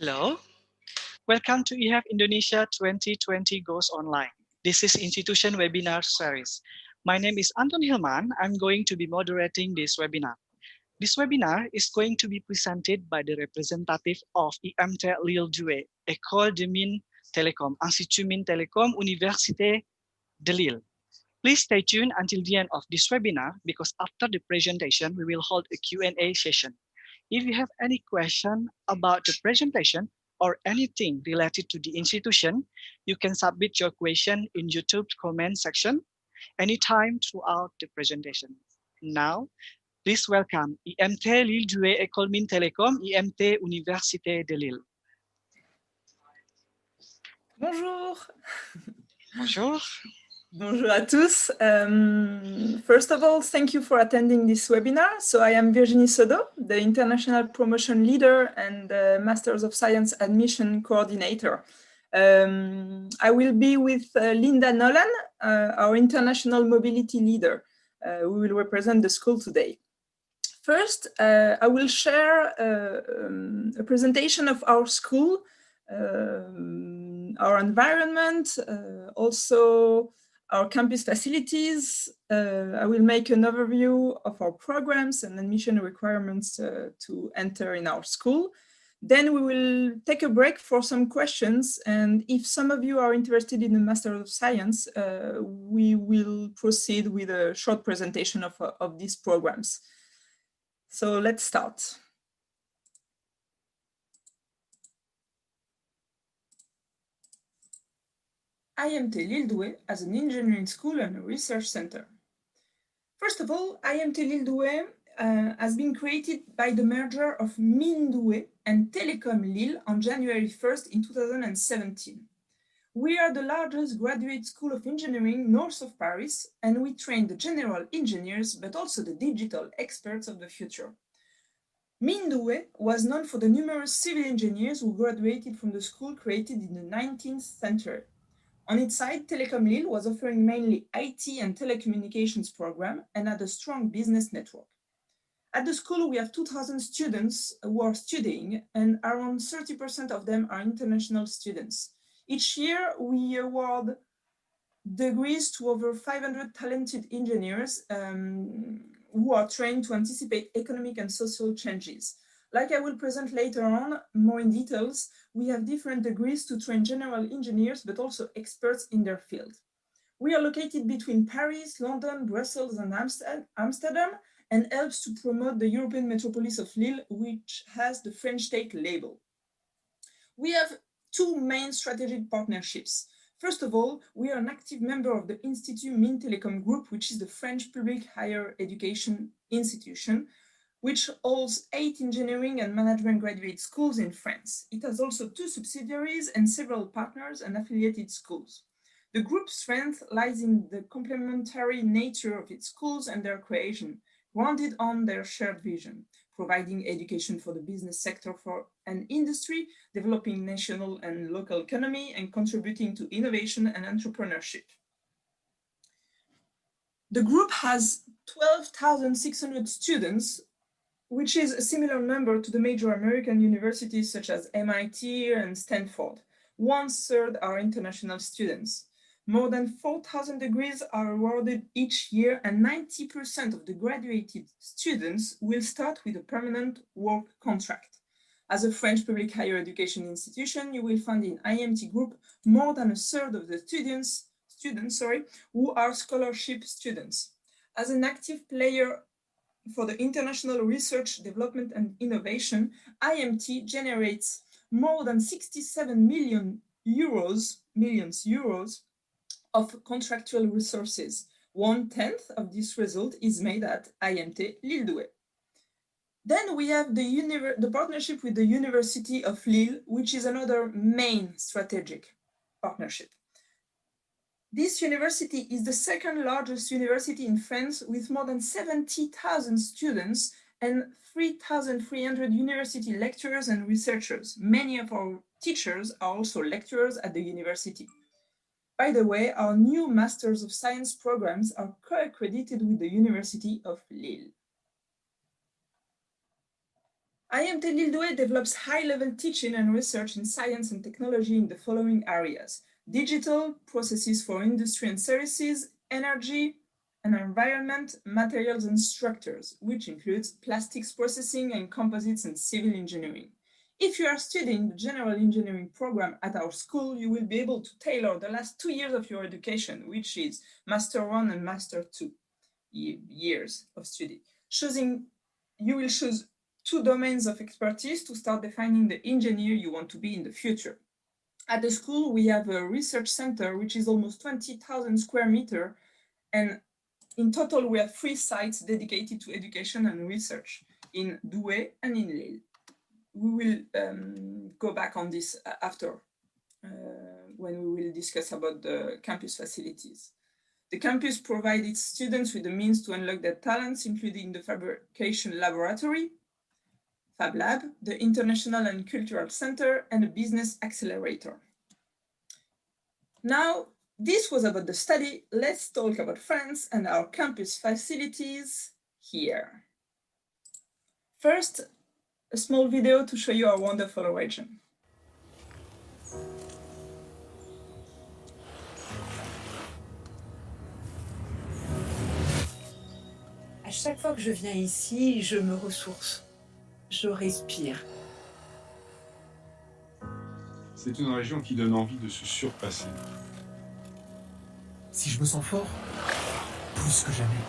Hello, welcome to EHAF Indonesia 2020 Goes Online. This is Institution Webinar Series. My name is Anton Hilman. I'm going to be moderating this webinar. This webinar is going to be presented by the representative of IMT Lille Douai, École de Mines Télécom, Institut Mines Télécom, Université de Lille. Please stay tuned until the end of this webinar because after the presentation, we will hold a Q&A session. If you have any question about the presentation or anything related to the institution, you can submit your question in YouTube's comment section anytime throughout the presentation. Now, please welcome IMT Lille Douai École Mines Télécom, IMT Université de Lille. Bonjour. Bonjour. Bonjour à tous. First of all, thank you for attending this webinar. So I am Virginie Sodo, the International Promotion Leader and the Masters of Science Admission Coordinator. I will be with Linda Nolan, our International Mobility Leader. We will represent the school today. First, I will share a presentation of our school, our environment, also our campus facilities. I will make an overview of our programs and admission requirements to enter in our school. Then we will take a break for some questions. And if some of you are interested in the Master of Science, we will proceed with a short presentation of these programs. So let's start. IMT Lille Douai as an engineering school and a research center. First of all, IMT Lille Douai has been created by the merger of Mines Douai and Télécom Lille on January 1st in 2017. We are the largest graduate school of engineering north of Paris, and we train the general engineers, but also the digital experts of the future. Mines Douai was known for the numerous civil engineers who graduated from the school created in the 19th century. On its side, Télécom Lille was offering mainly IT and telecommunications program and had a strong business network. At the school, we have 2,000 students who are studying, and around 30% of them are international students. Each year, we award degrees to over 500 talented engineers who are trained to anticipate economic and social changes. Like I will present later on, more in details, we have different degrees to train general engineers, but also experts in their field. We are located between Paris, London, Brussels, and Amsterdam, and helps to promote the European metropolis of Lille, which has the French state label. We have two main strategic partnerships. First of all, we are an active member of the Institut Mines Télécom Group, which is the French public higher education institution, which holds 8 engineering and management graduate schools in France. It has also 2 subsidiaries and several partners and affiliated schools. The group's strength lies in the complementary nature of its schools and their creation, grounded on their shared vision, providing education for the business sector for an industry, developing national and local economy, and contributing to innovation and entrepreneurship. The group has 12,600 students, which is a similar number to the major American universities such as MIT and Stanford. 1/3 are international students. More than 4,000 degrees are awarded each year, and 90% of the graduated students will start with a permanent work contract. As a French public higher education institution, you will find in IMT Group more than 1/3 of the students who are scholarship students. As an active player for the international research, development, and innovation, IMT generates more than 67 million euros of contractual resources. 1/10 of this result is made at IMT Lille Douai. Then we have the partnership with the University of Lille, which is another main strategic partnership. This university is the second largest university in France with more than 70,000 students and 3,300 university lecturers and researchers. Many of our teachers are also lecturers at the university. By the way, our new Masters of Science programs are co-accredited with the University of Lille. IMT Lille Douai develops high-level teaching and research in science and technology in the following areas: digital, processes for industry and services, energy and environment, materials and structures, which includes plastics processing and composites and civil engineering. If you are studying the general engineering program at our school, you will be able to tailor the last 2 years of your education, which is Master 1 and Master 2 years of study. You will choose 2 domains of expertise to start defining the engineer you want to be in the future. At the school, we have a research center, which is almost 20,000 square meters, and in total, we have 3 sites dedicated to education and research in Douai and in Lille. We will go back on this after, when we will discuss about the campus facilities. The campus provides its students with the means to unlock their talents, including the fabrication laboratory, Fab Lab, the International and Cultural Center, and a business accelerator. Now, this was about the study. Let's talk about France and our campus facilities here. First, a small video to show you our wonderful region. À chaque fois que je viens ici, je me ressource. Je respire. C'est une région qui donne envie de se surpasser. Si je me sens fort, plus que jamais.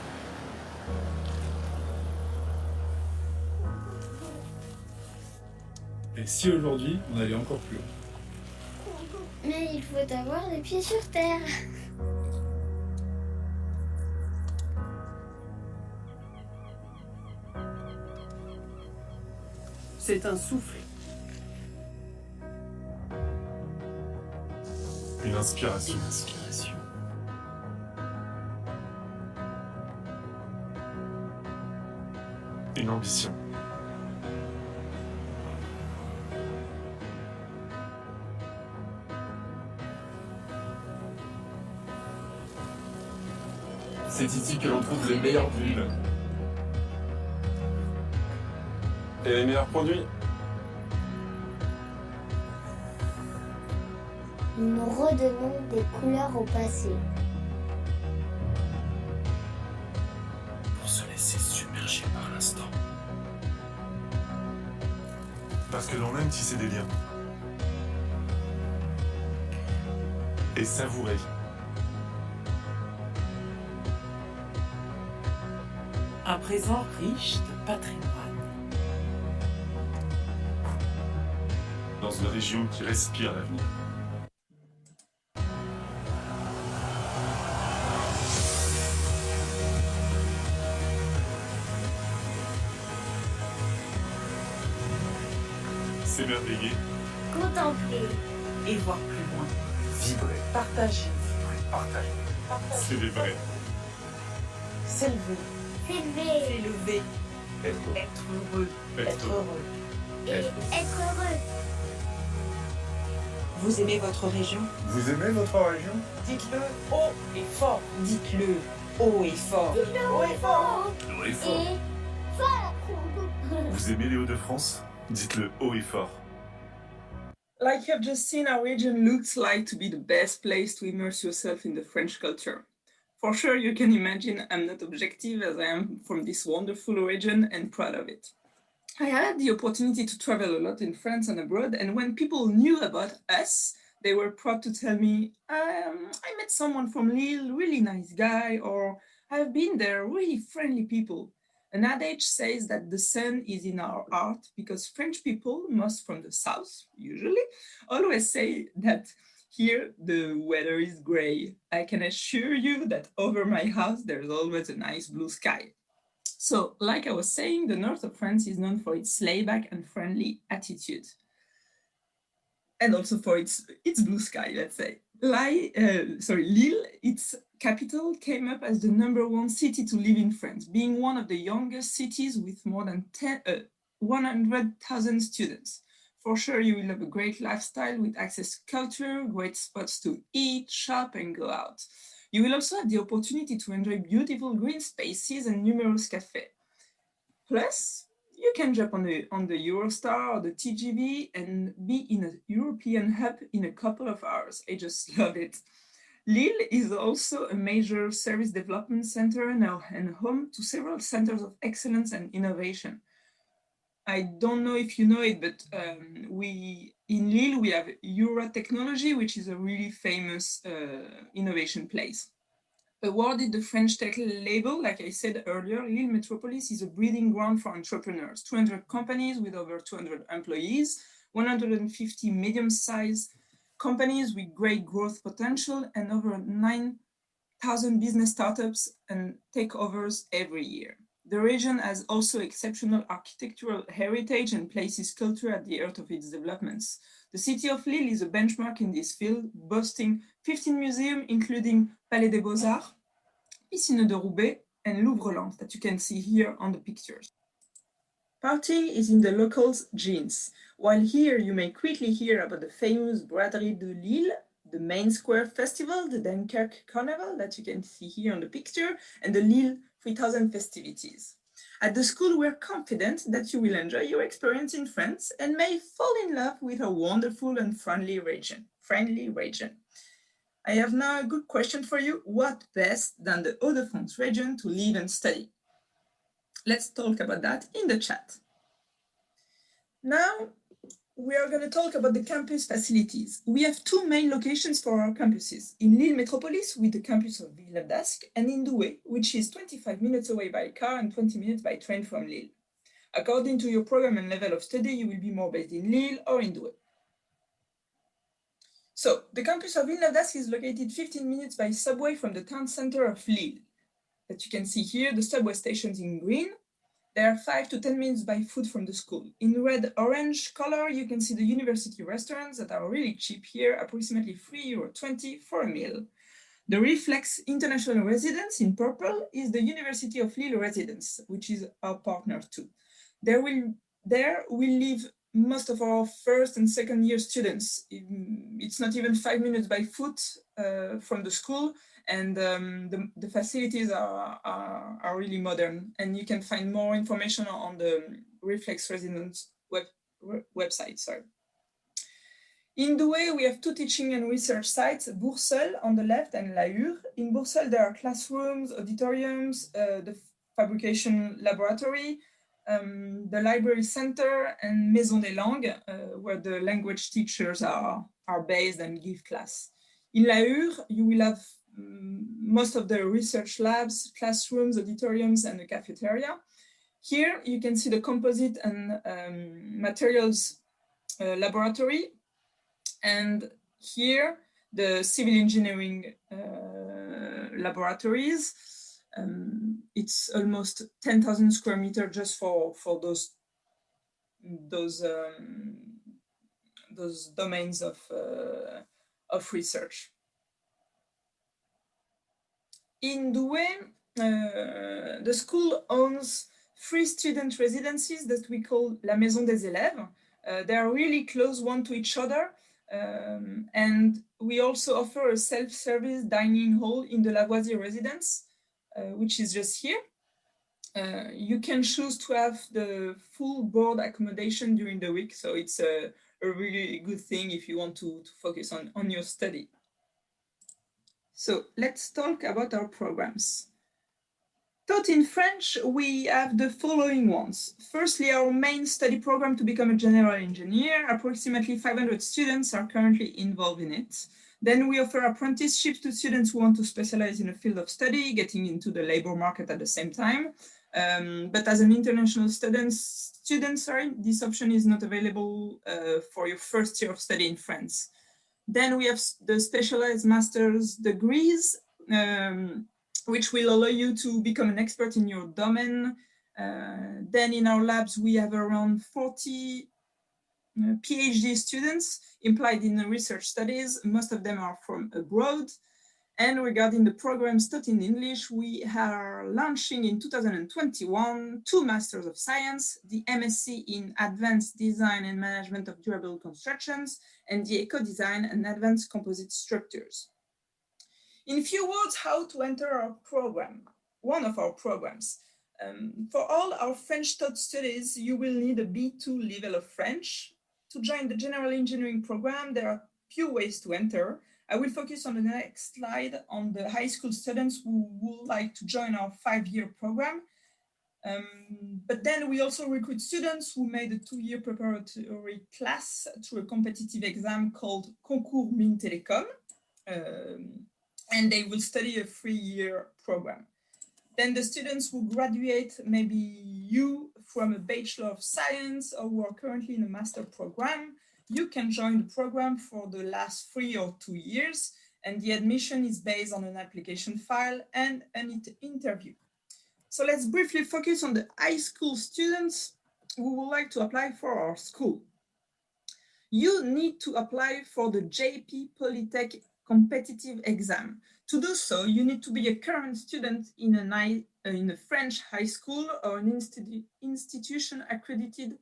Et si aujourd'hui, on allait encore plus haut? Mais il faut avoir les pieds sur terre. C'est un souffle. Une inspiration. Une inspiration. Une ambition. C'est ici que l'on trouve les meilleures bulles. Et les meilleurs produits. Nous redonnons des couleurs au passé. Pour se laisser submerger par l'instant. Parce que l'on aime tisser des liens. Et savourer. Un présent riche de patrimoine. Dans une région qui respire l'avenir. S'émerveiller. Contempler. Et voir plus loin. Vibrer. Partager. Partager. Célébrer. S'élever. S'élever. S'élever. Être Être heureux. Être heureux. Et être heureux. Vous aimez votre région? Vous aimez votre région? Dites-le haut et fort. Dites-le haut et fort. Haut et fort. Haut et Et fort. fort. Vous aimez les Hauts-de-France? Dites-le haut et fort. Like you have just seen, our region looks like to be the best place to immerse yourself in the French culture. For sure, you can imagine I'm not objective, as I am from this wonderful region and proud of it. I had the opportunity to travel a lot in France and abroad, and when people knew about us, they were proud to tell me, I met someone from Lille, really nice guy, or I've been there, really friendly people. An adage says that the sun is in our heart because French people, most from the south, usually, always say that here the weather is gray. I can assure you that over my house there's always a nice blue sky. So, like I was saying, the north of France is known for its layback and friendly attitude. And also for its blue sky, let's say. Lille, its capital, came up as the #1 city to live in France, being one of the youngest cities with more than 100,000 students. For sure, you will have a great lifestyle with access to culture, great spots to eat, shop, and go out. You will also have the opportunity to enjoy beautiful green spaces and numerous cafes. Plus, you can jump on the Eurostar or the TGV and be in a European hub in a couple of hours. I just love it. Lille is also a major service development center now and home to several centers of excellence and innovation. I don't know if you know it, but in Lille we have Eura Technology, which is a really famous innovation place. Awarded the French Tech label, like I said earlier, Lille Metropolis is a breeding ground for entrepreneurs. 200 companies with over 200 employees, 150 medium-sized companies with great growth potential, and over 9,000 business startups and takeovers every year. The region has also exceptional architectural heritage and places culture at the heart of its developments. The city of Lille is a benchmark in this field, boasting 15 museums, including Palais des Beaux-Arts, Piscine de Roubaix, and Louvre-Lens that you can see here on the pictures. Partying is in the locals' genes. While here you may quickly hear about the famous Braderie de Lille, the main square festival, the Dunkirk Carnival that you can see here on the picture, and the Lille 3000 festivities. At the school, we're confident that you will enjoy your experience in France and may fall in love with a wonderful and friendly region. I have now a good question for you. What best than the Hauts-de-France region to live and study? Let's talk about that in the chat. Now, we are going to talk about the campus facilities. We have two main locations for our campuses. In Lille Metropolis, with the campus of Ville-d'Ascq, and in Douai, which is 25 minutes away by car and 20 minutes by train from Lille. According to your program and level of study, you will be more based in Lille or in Douai. So, the campus of Ville-d'Ascq is located 15 minutes by subway from the town center of Lille. That you can see here, the subway stations in green. There are 5 to 10 minutes by foot from the school. In red-orange color, you can see the university restaurants that are really cheap here, approximately €3.20 for a meal. The Reflex International Residence in purple is the University of Lille residence, which is our partner too. There will live most of our first and second year students. It's not even 5 minutes by foot from the school, and the facilities are really modern, and you can find more information on the Reflex Residence website. Sorry. In Douai, we have two teaching and research sites, Bourseul on the left and La Hure. In Bourseul, there are classrooms, auditoriums, the fabrication laboratory, the library center, and Maison des Langues, where the language teachers are based and give class. In La Hure, you will have most of the research labs, classrooms, auditoriums, and the cafeteria. Here, you can see the composite and materials laboratory. And here, the civil engineering laboratories. It's almost 10,000 square meters just for those domains of research. In Douai, the school owns 3 student residences that we call La Maison des Élèves. They are really close one to each other. And we also offer a self-service dining hall in the Lavoisier residence, which is just here. You can choose to have the full board accommodation during the week, so it's a really good thing if you want to focus on your study. So let's talk about our programs. Taught in French, we have the following ones. Firstly, our main study program to become a general engineer. Approximately 500 students are currently involved in it. Then we offer apprenticeships to students who want to specialize in a field of study, getting into the labor market at the same time. But as an international student, this option is not available for your first year of study in France. Then we have the specialized master's degrees, which will allow you to become an expert in your domain. Then in our labs, we have around 40 PhD students implied in the research studies. Most of them are from abroad. And regarding the programs taught in English, we are launching in 2021 2 Masters of Science, the MSc in Advanced Design and Management of Durable Constructions, and the Eco-Design and Advanced Composite Structures. In few words, how to enter our program, one of our programs. For all our French taught studies, you will need a B2 level of French. To join the general engineering program, there are few ways to enter. I will focus on the next slide on the high school students who would like to join our 5-year program. But then we also recruit students who made a 2-year preparatory class through a competitive exam called Concours Mines Télécom, and they will study a 3-year program. Then the students who graduate, maybe you from a Bachelor of Science or who are currently in a master program, you can join the program for the last 3 or 2 years, and the admission is based on an application file and an interview. So let's briefly focus on the high school students who would like to apply for our school. You need to apply for the JP Polytech competitive exam. To do so, you need to be a current student in a French high school or an institution accredited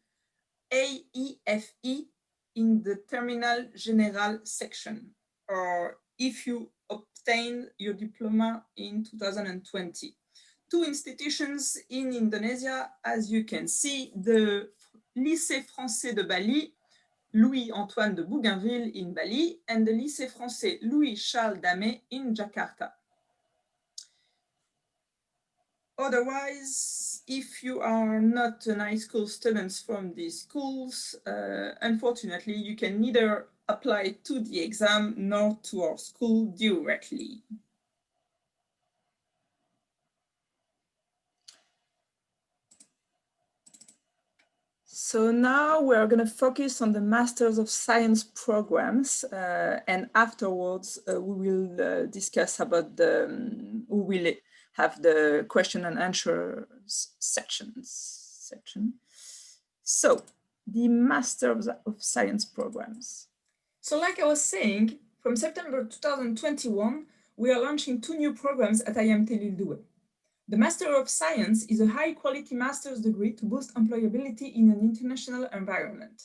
AEFE in the Terminal General section, or if you obtain your diploma in 2020. 2 institutions in Indonesia, as you can see, the Lycée Français de Bali, Louis-Antoine de Bougainville in Bali, and the Lycée Français Louis-Charles d'Amé in Jakarta. Otherwise, if you are not an high school student from these schools, unfortunately, you can neither apply to the exam nor to our school directly. So now we're going to focus on the Masters of Science programs, and afterwards we will discuss about we will have the question and answers section. So the Masters of Science programs. So like I was saying, from September 2021, we are launching 2 new programs at IMT Lille Douai. The Master of Science is a high-quality master's degree to boost employability in an international environment.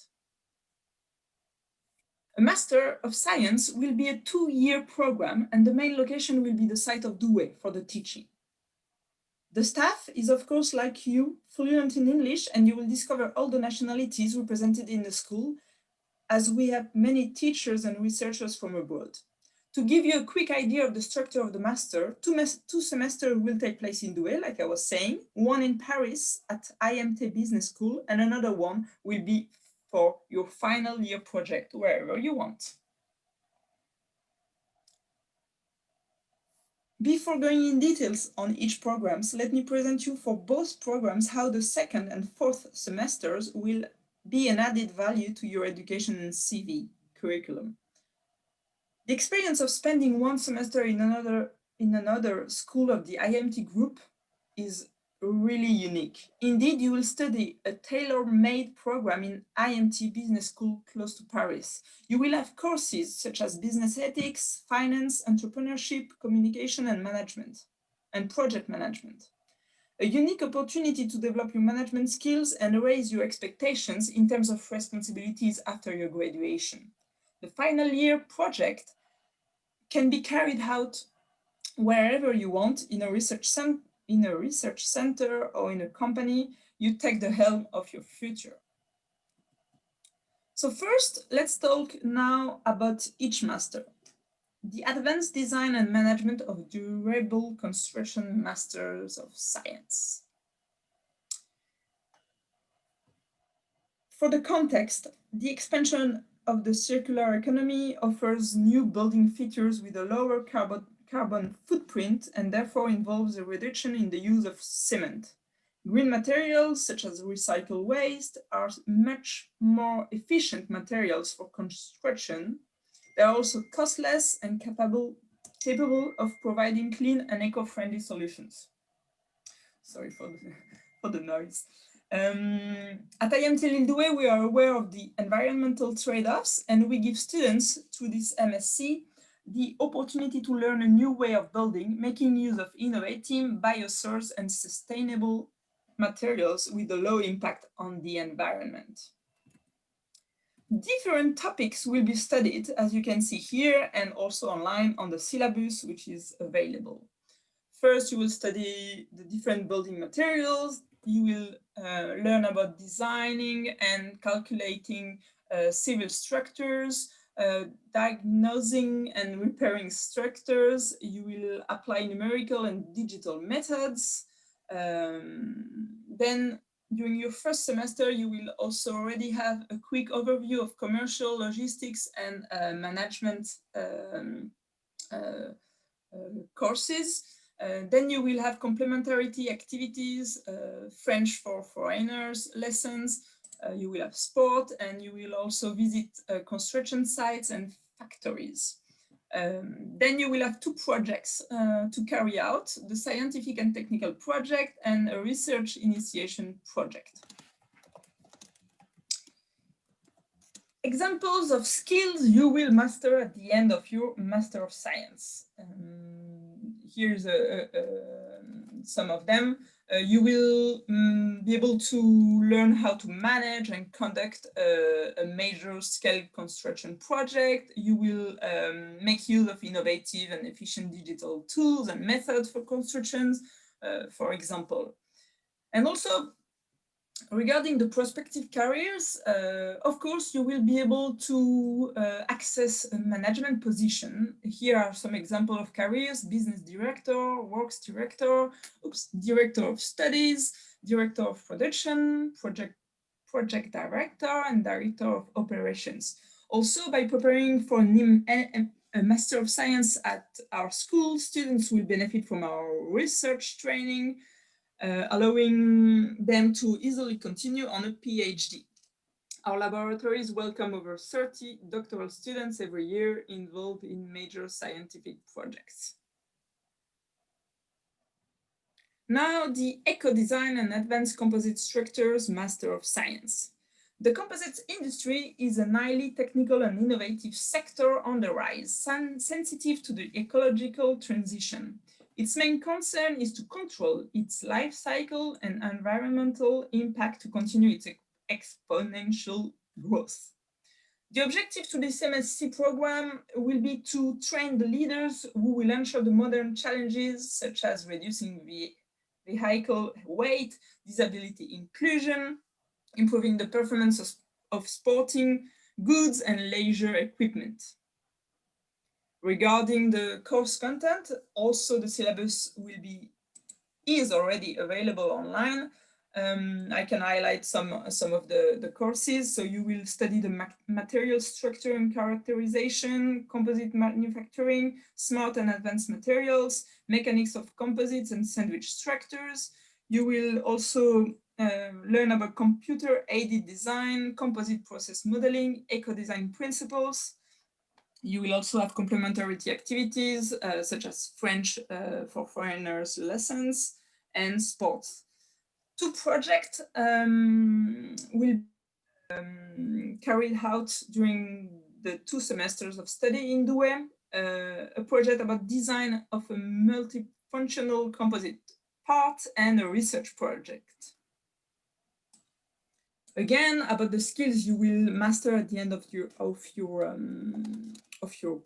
A Master of Science will be a 2-year program, and the main location will be the site of Douai for the teaching. The staff is, of course, like you, fluent in English, and you will discover all the nationalities represented in the school, as we have many teachers and researchers from abroad. To give you a quick idea of the structure of the master, 2 semesters will take place in Douai, like I was saying, one in Paris at IMT Business School, and another one will be for your final year project, wherever you want. Before going in details on each program, let me present you for both programs how the 2nd and 4th semesters will be an added value to your education and CV curriculum. The experience of spending 1 semester in another school of the IMT group is really unique. Indeed, you will study a tailor-made program in IMT Business School close to Paris. You will have courses such as business ethics, finance, entrepreneurship, communication and management, and project management. A unique opportunity to develop your management skills and raise your expectations in terms of responsibilities after your graduation. The final year project can be carried out wherever you want, in a research center or in a company. You take the helm of your future. So first, let's talk now about each master. The Advanced Design and Management of Durable Construction Masters of Science. For the context, the expansion of the circular economy offers new building features with a lower carbon footprint and therefore involves a reduction in the use of cement. Green materials such as recycled waste are much more efficient materials for construction. They are also costless and capable of providing clean and eco-friendly solutions. Sorry for the noise. At IMT Lille Douai, we are aware of the environmental trade-offs, and we give students through this MSc the opportunity to learn a new way of building, making use of innovative, biosourced, and sustainable materials with a low impact on the environment. Different topics will be studied, as you can see here, and also online on the syllabus, which is available. First, you will study the different building materials. You will learn about designing and calculating civil structures, diagnosing and repairing structures. You will apply numerical and digital methods. Then during your first semester, you will also already have a quick overview of commercial, logistics, and management courses. Then you will have complementarity activities, French for foreigners lessons, you will have sport, and you will also visit construction sites and factories. Then you will have 2 projects to carry out, the scientific and technical project and a research initiation project. Examples of skills you will master at the end of your Master of Science. Here's some of them. You will be able to learn how to manage and conduct a major scale construction project. You will make use of innovative and efficient digital tools and methods for constructions, for example. And also, regarding the prospective careers, of course, you will be able to access a management position. Here are some examples of careers: business director, works director, director of studies, director of production, project director, and director of operations. Also, by preparing for a Master of Science at our school, students will benefit from our research training, allowing them to easily continue on a PhD. Our laboratories welcome over 30 doctoral students every year involved in major scientific projects. Now, the Eco-Design and Advanced Composite Structures Master of Science. The composites industry is a highly technical and innovative sector on the rise, sensitive to the ecological transition. Its main concern is to control its life cycle and environmental impact to continue its exponential growth. The objective to this MSc program will be to train the leaders who will answer the modern challenges, such as reducing vehicle weight, disability inclusion, improving the performance of sporting goods and leisure equipment. Regarding the course content, also the syllabus is already available online. I can highlight some of the courses. So you will study the material structure and characterization, composite manufacturing, smart and advanced materials, mechanics of composites and sandwich structures. You will also learn about computer-aided design, composite process modeling, eco-design principles. You will also have complementarity activities such as French for foreigners lessons and sports. 2 projects will be carried out during the 2 semesters of study in Douai. A project about design of a multifunctional composite part and a research project. Again, about the skills you will master at the end of your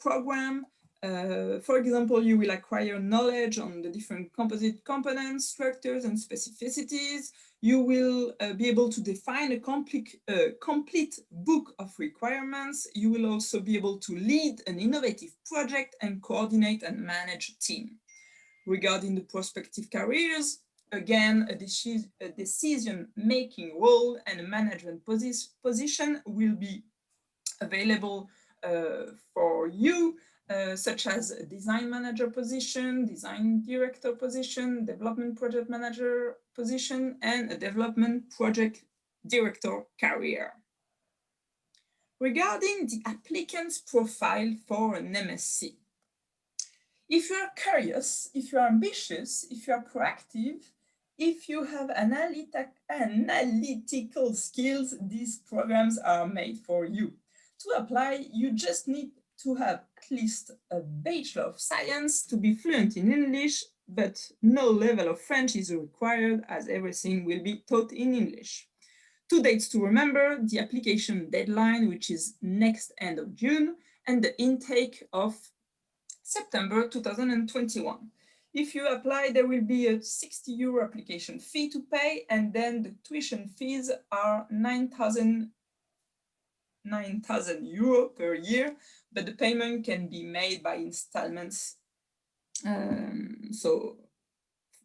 program. For example, you will acquire knowledge on the different composite components, structures, and specificities. You will be able to define a complete book of requirements. You will also be able to lead an innovative project and coordinate and manage a team. Regarding the prospective careers, again, a decision-making role and a management position will be available for you, such as a design manager position, design director position, development project manager position, and a development project director career. Regarding the applicant's profile for an MSc, if you are curious, if you are ambitious, if you are proactive, if you have analytical skills, these programs are made for you. To apply, you just need to have at least a Bachelor of Science, to be fluent in English, but no level of French is required as everything will be taught in English. 2 dates to remember: the application deadline, which is next end of June, and the intake of September 2021. If you apply, there will be a 60 euro application fee to pay, and then the tuition fees are 9,000 euro per year, but the payment can be made by installments. So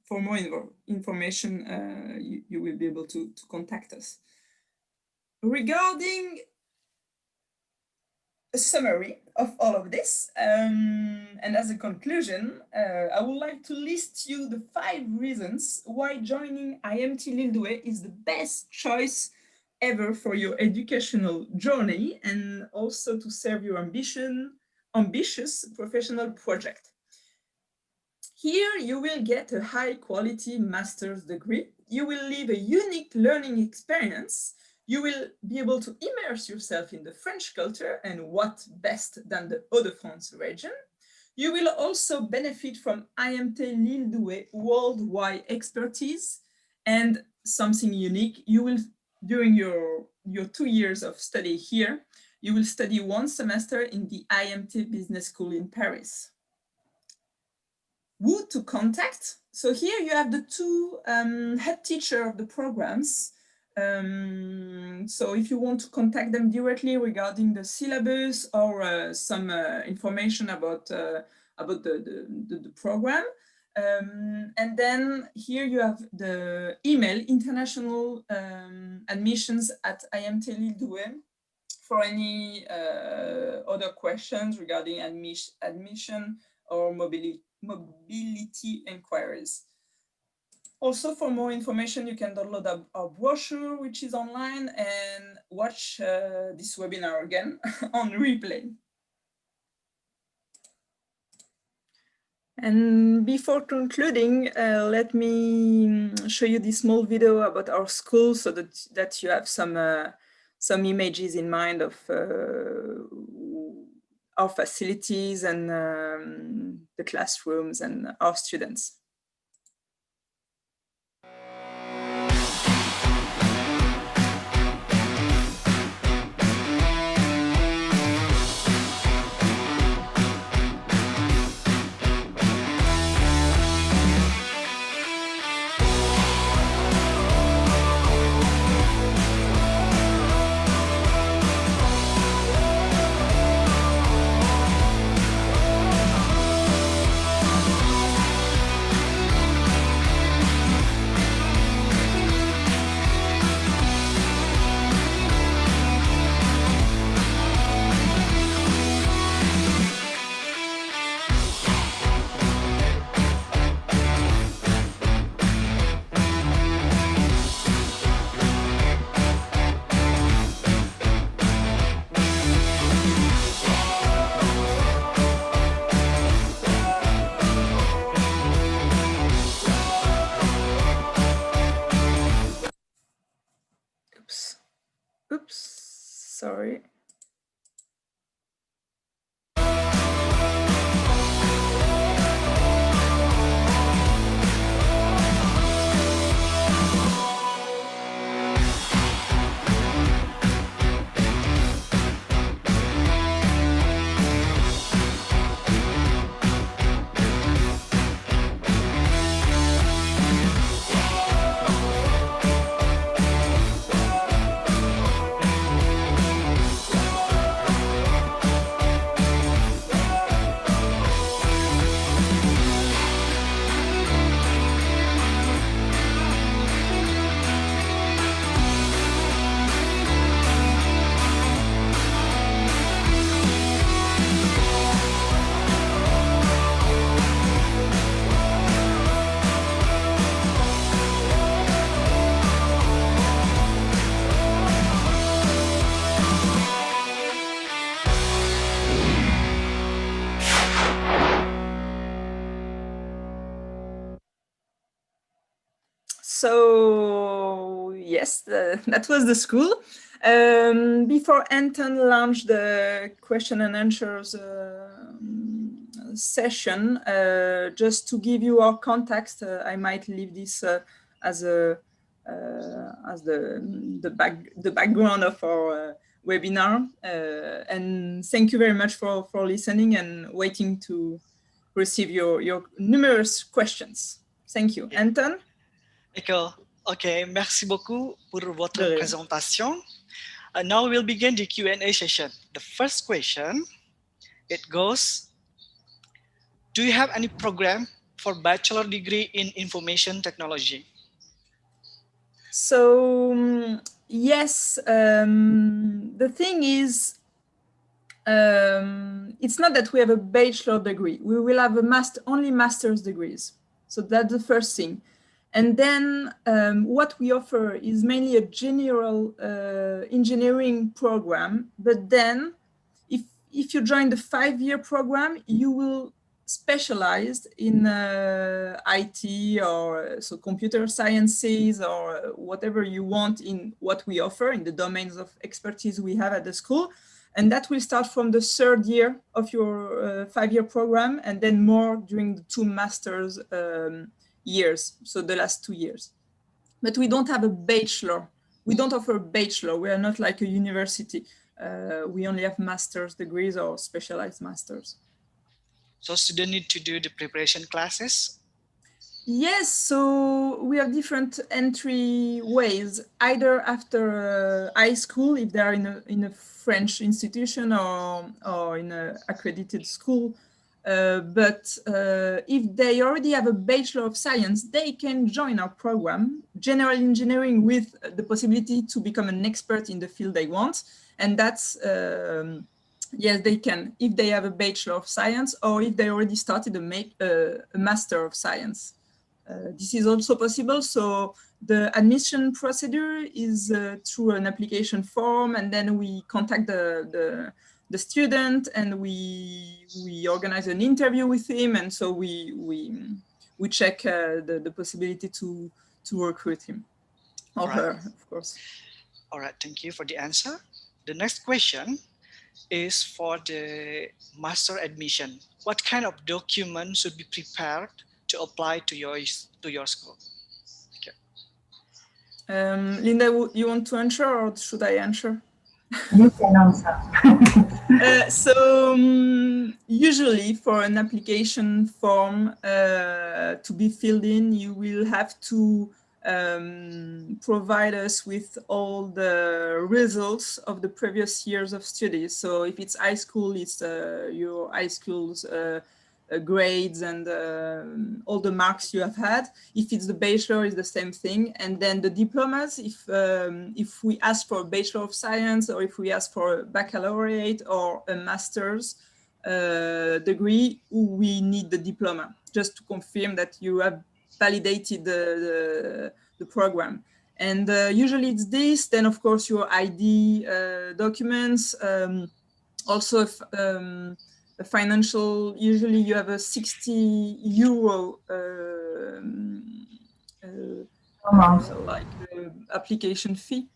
for more information, you will be able to contact us. Regarding a summary of all of this, and as a conclusion, I would like to list you the 5 reasons why joining IMT Lille Douai is the best choice ever for your educational journey, and also to serve your ambitious professional project. Here you will get a high-quality master's degree. You will live a unique learning experience. You will be able to immerse yourself in the French culture, and what best than the Hauts-de-France region. You will also benefit from IMT Lille Douai worldwide expertise, and something unique, you will, during your 2 years of study here, you will study 1 semester in the IMT Business School in Paris. Who to contact? So here you have the 2 head teachers of the programs. So if you want to contact them directly regarding the syllabus or some information about the program. And then here you have the email, international admissions at IMT Lille Douai, for any other questions regarding admission or mobility inquiries. Also, for more information, you can download our brochure, which is online, and watch this webinar again on replay. And before concluding, let me show you this small video about our school, so that you have some images in mind of our facilities and the classrooms and our students. Oops, sorry. So yes, that was the school. Before Anton launched the question and answers session, just to give you our context, I might leave this as the background of our webinar. And thank you very much for listening and waiting to receive your numerous questions. Thank you. Yeah. Anton? D'accord. OK, merci beaucoup pour votre De rien. présentation. Now we'll begin the Q&A session. The first question, it goes, do you have any program for bachelor degree in information technology? So yes, the thing is, it's not that we have a bachelor degree. We will have only master's degrees. So that's the first thing. And then what we offer is mainly a general engineering program. But then if you join the 5-year program, you will specialize in IT or so computer sciences or whatever you want in what we offer in the domains of expertise we have at the school. And that will start from the 3rd year of your 5-year program, and then more during the 2 master's years, so the last 2 years. But we don't have a bachelor. We don't offer a bachelor. We are not like a university. We only have master's degrees or specialized masters. So students need to do the preparation classes? Yes, so we have different entry ways, either after high school, if they are in a French institution or in an accredited school. But if they already have a Bachelor of Science, they can join our program, General Engineering, with the possibility to become an expert in the field they want. And that's, yes, they can, if they have a Bachelor of Science or if they already started a Master of Science. This is also possible. So the admission procedure is through an application form, and then we contact the student and we organize an interview with him, and so we check the possibility to recruit him or her, of course. All right, thank you for the answer. The next question is for the master admission. What kind of document should be prepared to apply to your school? Okay. Linda, you want to answer or should I answer? You can answer. Usually for an application form to be filled in, you will have to provide us with all the results of the previous years of studies. So if it's high school, it's your high school's grades and all the marks you have had. If it's the bachelor, it's the same thing. And then the diplomas, if we ask for a Bachelor of Science or if we ask for a baccalaureate or a master's degree, we need the diploma just to confirm that you have validated the program. And usually it's this, then of course your ID documents, also if, a financial, usually you have a 60 euro so like application fee.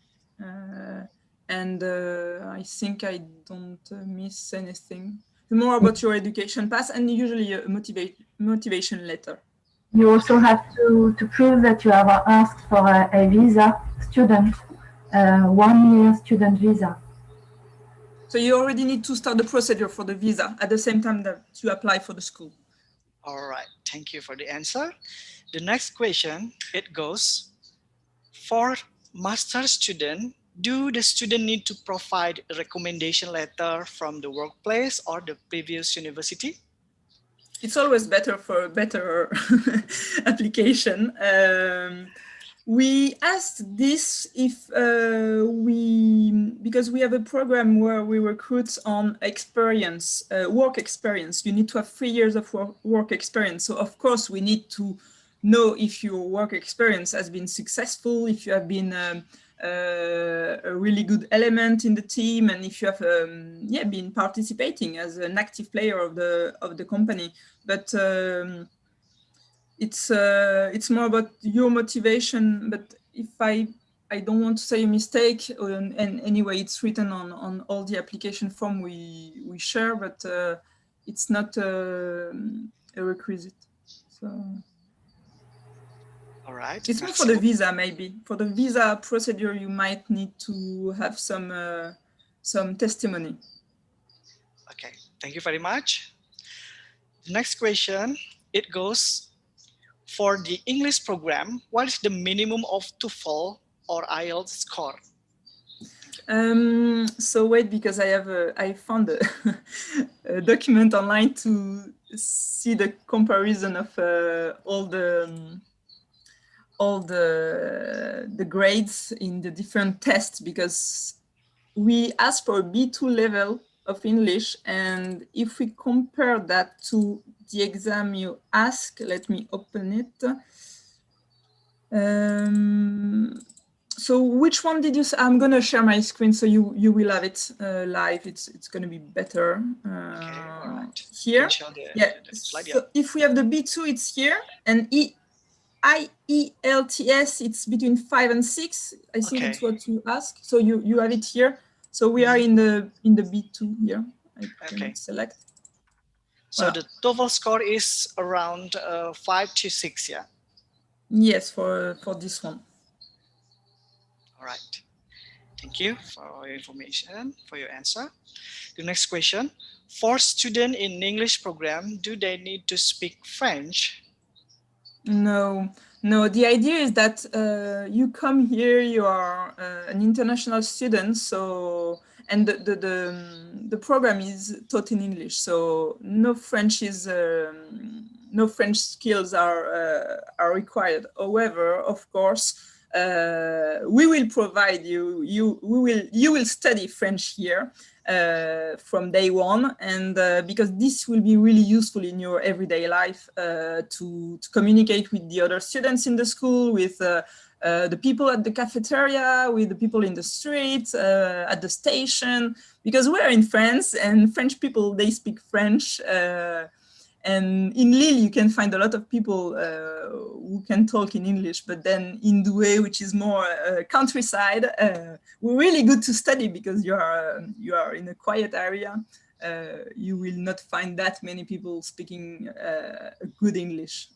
And I think I don't miss anything. More about your education pass and usually a motivation letter. You also have to prove that you have asked for a visa student, 1-year student visa. So you already need to start the procedure for the visa at the same time that you apply for the school. All right, thank you for the answer. The next question, it goes, for master student, do the student need to provide a recommendation letter from the workplace or the previous university? It's always better for a better application. We asked this if because we have a program where we recruit on experience, work experience. You need to have 3 years of work experience. So of course we need to know if your work experience has been successful, if you have been a really good element in the team, and if you have been participating as an active player of the company. But it's more about your motivation. But if I don't want to say a mistake, and anyway, it's written on all the application form we share, but it's not a requisite. So. All right. It's more for the visa, maybe. For the visa procedure, you might need to have some testimony. Okay, thank you very much. Next question, it goes, for the English program, what is the minimum of TOEFL or IELTS score? So wait, because I found a document online to see the comparison of all the grades in the different tests, because we asked for a B2 level of English, and if we compare that to the exam you ask, let me open it. So which one did you say? I'm gonna share my screen so you will have it live. It's gonna be better. Okay, all right. Here, yeah. Slide, so if we have the B2, it's here, and IELTS, it's between 5 and 6. I think Okay. it's what you ask. So you have it here. So we are in the B2 here. I can select. So the TOEFL score is around 5 to 6, yeah? Yes, for this one. All right. Thank you for your information, for your answer. The next question, for students in English program, do they need to speak French? No. The idea is that you come here, you are an international student, so, and the program is taught in English, so no French skills are required. However, of course, we will provide you will study French here from day one, and because this will be really useful in your everyday life to communicate with the other students in the school, with the people at the cafeteria, with the people in the street, at the station, because we're in France and French people, they speak French. And in Lille, you can find a lot of people who can talk in English, but then in Douai, which is more countryside, we're really good to study because you are in a quiet area. You will not find that many people speaking good English.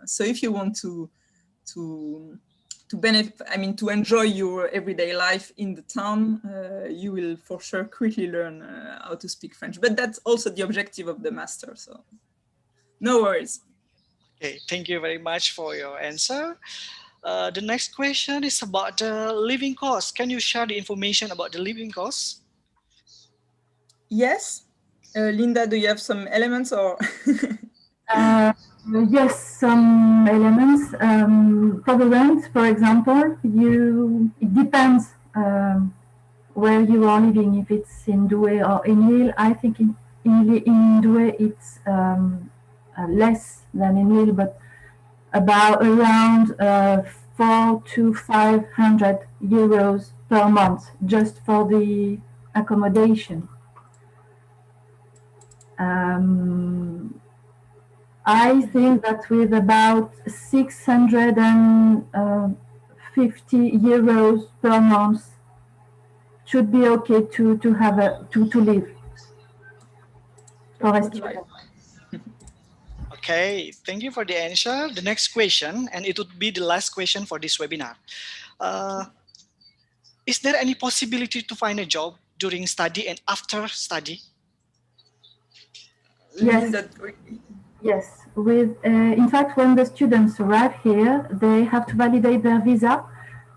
So if you want to benefit, to enjoy your everyday life in the town, you will for sure quickly learn how to speak French. But that's also the objective of the master, so no worries. Okay, thank you very much for your answer. The next question is about the living cost. Can you share the information about the living cost? Yes. Linda, do you have some elements or? Yes, some elements. For the rent, for example, it depends where you are living. If it's in Douai or in Lille, I think in Douai it's less than in Lille, but around 400 to 500 euros per month just for the accommodation. I think that with about 650 euros per month should be okay to have to live for a student. Okay, thank you for the answer. The next question, and it would be the last question for this webinar. Is there any possibility to find a job during study and after study? Yes. Yes. In fact, when the students arrive here, they have to validate their visa.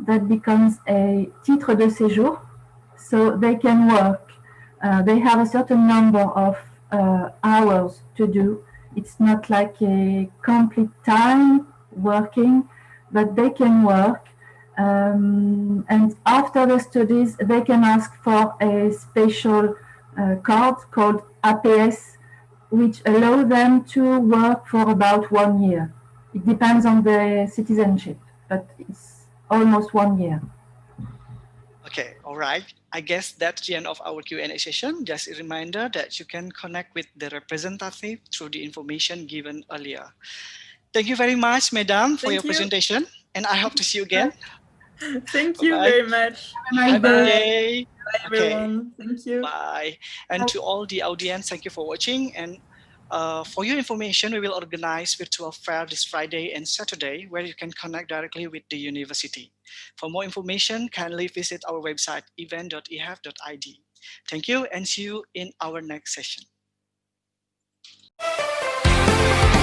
That becomes a titre de séjour, so they can work. They have a certain number of hours to do. It's not like a complete time working, but they can work. And after the studies, they can ask for a special card called APS, which allow them to work for about 1 year. It depends on the citizenship, but it's almost 1 year. Okay, all right. I guess that's the end of our Q&A session. Just a reminder that you can connect with the representative through the information given earlier. Thank you very much, Madam, for your presentation, and I hope to see you again. Thank you very much. Have a good day. Bye, everyone. Thank you. Bye. And to all the audience, thank you for watching. And for your information, we will organize virtual fair this Friday and Saturday, where you can connect directly with the university. For more information, kindly visit our website, event.ehf.id. Thank you, and see you in our next session. Thank